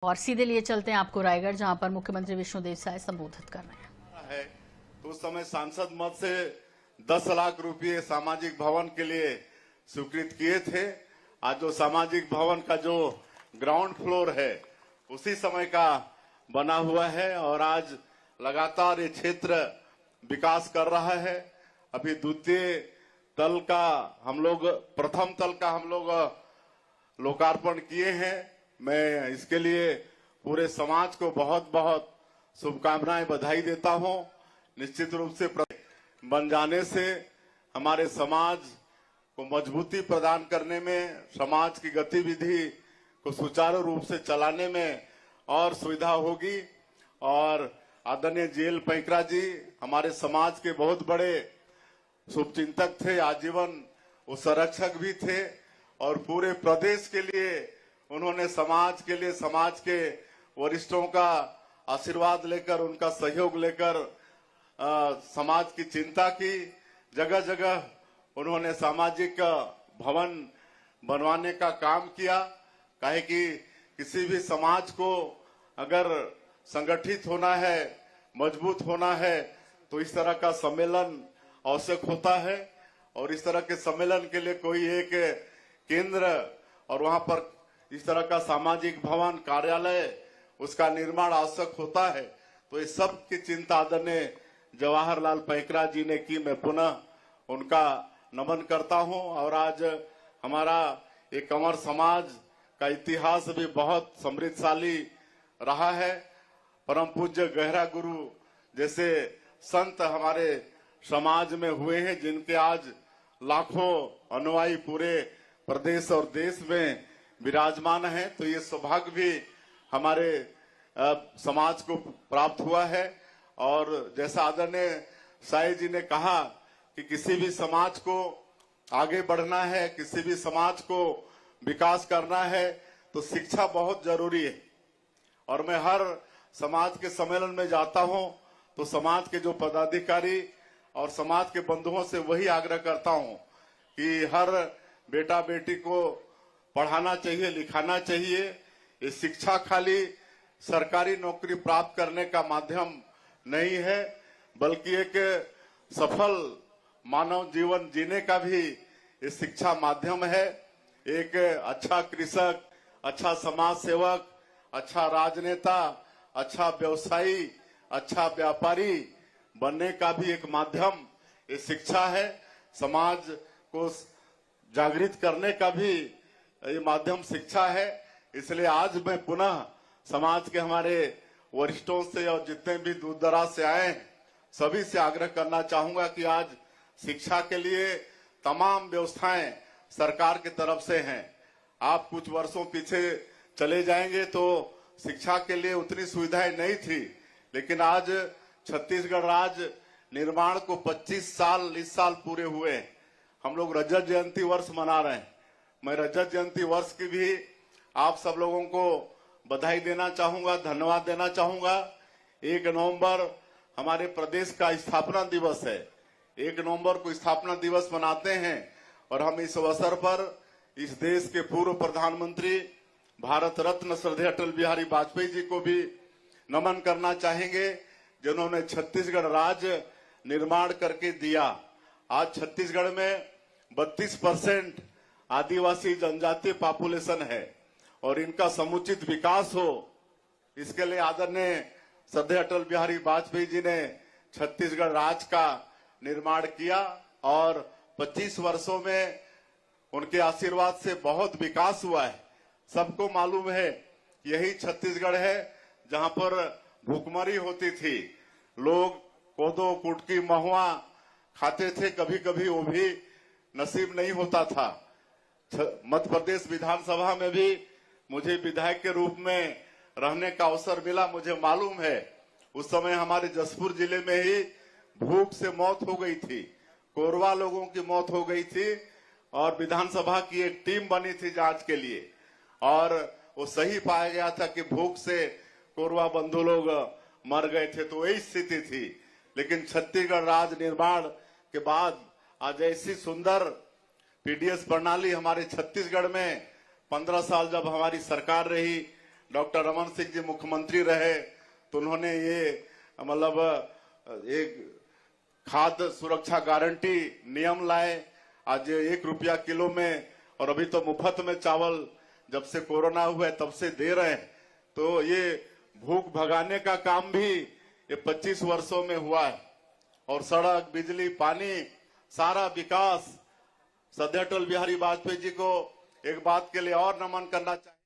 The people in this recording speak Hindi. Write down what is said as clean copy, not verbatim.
और सीधे लिए चलते हैं आपको रायगढ़, जहां पर मुख्यमंत्री विष्णुदेव साय संबोधित कर रहे हैं। तो उस समय सांसद मद से 10 लाख रुपए सामाजिक भवन के लिए स्वीकृत किए थे। आज जो सामाजिक भवन का जो ग्राउंड फ्लोर है उसी समय का बना हुआ है और आज लगातार ये क्षेत्र विकास कर रहा है। अभी द्वितीय तल का प्रथम तल का हम लोग लोकार्पण किए हैं। मैं इसके लिए पूरे समाज को बहुत बहुत शुभकामनाएं, बधाई देता हूं। निश्चित रूप से बन जाने से हमारे समाज को मजबूती प्रदान करने में, समाज की गतिविधि को सुचारू रूप से चलाने में और सुविधा होगी। और आदरणीय जेल पैकरा जी हमारे समाज के बहुत बड़े शुभचिंतक थे, आजीवन वो संरक्षक भी थे और पूरे प्रदेश के लिए उन्होंने समाज के लिए, समाज के वरिष्ठों का आशीर्वाद लेकर, उनका सहयोग लेकर समाज की चिंता की। जगह जगह उन्होंने सामाजिक भवन बनवाने का काम किया। काहे कि किसी भी समाज को अगर संगठित होना है, मजबूत होना है, तो इस तरह का सम्मेलन आवश्यक होता है। और इस तरह के सम्मेलन के लिए कोई एक केंद्र और वहां पर इस तरह का सामाजिक भवन, कार्यालय, उसका निर्माण आवश्यक होता है। तो इस सब की चिंता आदरणीय जवाहरलाल पैकरा जी ने की। मैं पुनः उनका नमन करता हूं। और आज हमारा एक कंवर समाज का इतिहास भी बहुत समृद्धशाली रहा है। परम पूज्य गहरा गुरु जैसे संत हमारे समाज में हुए हैं, जिनके आज लाखों अनुयायी पूरे प्रदेश और देश में विराजमान है। तो ये सौभाग्य भी हमारे समाज को प्राप्त हुआ है। और जैसा आदरणीय साई जी ने कहा कि किसी भी समाज को आगे बढ़ना है, किसी भी समाज को विकास करना है, तो शिक्षा बहुत जरूरी है। और मैं हर समाज के सम्मेलन में जाता हूं तो समाज के जो पदाधिकारी और समाज के बंधुओं से वही आग्रह करता हूं कि हर बेटा बेटी को पढ़ाना चाहिए, लिखाना चाहिए। ये शिक्षा खाली सरकारी नौकरी प्राप्त करने का माध्यम नहीं है, बल्कि एक सफल मानव जीवन जीने का भी ये शिक्षा माध्यम है। एक अच्छा कृषक, अच्छा समाज सेवक, अच्छा राजनेता, अच्छा व्यवसायी, अच्छा व्यापारी बनने का भी एक माध्यम ये शिक्षा है। समाज को जागृत करने का भी ये माध्यम शिक्षा है। इसलिए आज मैं पुनः समाज के हमारे वरिष्ठों से और जितने भी दूर दराज से आए हैं सभी से आग्रह करना चाहूंगा कि आज शिक्षा के लिए तमाम व्यवस्थाएं सरकार की तरफ से हैं। आप कुछ वर्षों पीछे चले जाएंगे तो शिक्षा के लिए उतनी सुविधाएं नहीं थी, लेकिन आज छत्तीसगढ़ राज्य निर्माण को 25 साल इस साल पूरे हुए हैं। हम लोग रजत जयंती वर्ष मना रहे हैं। मैं रजत जयंती वर्ष की भी आप सब लोगों को बधाई देना चाहूंगा, धन्यवाद देना चाहूंगा। 1 नवंबर हमारे प्रदेश का स्थापना दिवस है। 1 नवंबर को स्थापना दिवस मनाते हैं और हम इस अवसर पर इस देश के पूर्व प्रधानमंत्री, भारत रत्न श्रद्धेय अटल बिहारी वाजपेयी जी को भी नमन करना चाहेंगे, जिन्होंने छत्तीसगढ़ राज्य निर्माण करके दिया। आज छत्तीसगढ़ में 32% आदिवासी जनजातीय पॉपुलेशन है और इनका समुचित विकास हो, इसके लिए आदरणीय श्रद्धेय अटल बिहारी वाजपेयी जी ने छत्तीसगढ़ राज्य का निर्माण किया और 25 वर्षों में उनके आशीर्वाद से बहुत विकास हुआ है। सबको मालूम है यही छत्तीसगढ़ है जहां पर भूखमरी होती थी, लोग कोदो, कुटकी, महुआ खाते थे, कभी कभी वो भी नसीब नहीं होता था। मध्य प्रदेश विधानसभा में भी मुझे विधायक के रूप में रहने का अवसर मिला। मुझे मालूम है उस समय हमारे जसपुर जिले में ही भूख से मौत हो गई थी, कोरवा लोगों की मौत हो गई थी और विधानसभा की एक टीम बनी थी जांच के लिए और वो सही पाया गया था कि भूख से कोरवा बंधु लोग मर गए थे। तो वही स्थिति थी। लेकिन छत्तीसगढ़ राज्य निर्माण के बाद आज ऐसी सुंदर पीडीएस प्रणाली हमारे छत्तीसगढ़ में 15 साल जब हमारी सरकार रही, डॉक्टर रमन सिंह जी मुख्यमंत्री रहे तो उन्होंने ये मतलब एक खाद्य सुरक्षा गारंटी नियम लाए। आज 1 रुपया किलो में, और अभी तो मुफ्त में चावल जब से कोरोना हुआ है तब से दे रहे हैं। तो ये भूख भगाने का काम भी ये 25 वर्षों में हुआ है। और सड़क, बिजली, पानी, सारा विकास। श्रद्धेय अटल बिहारी वाजपेयी जी को एक बात के लिए और नमन करना चाहिए।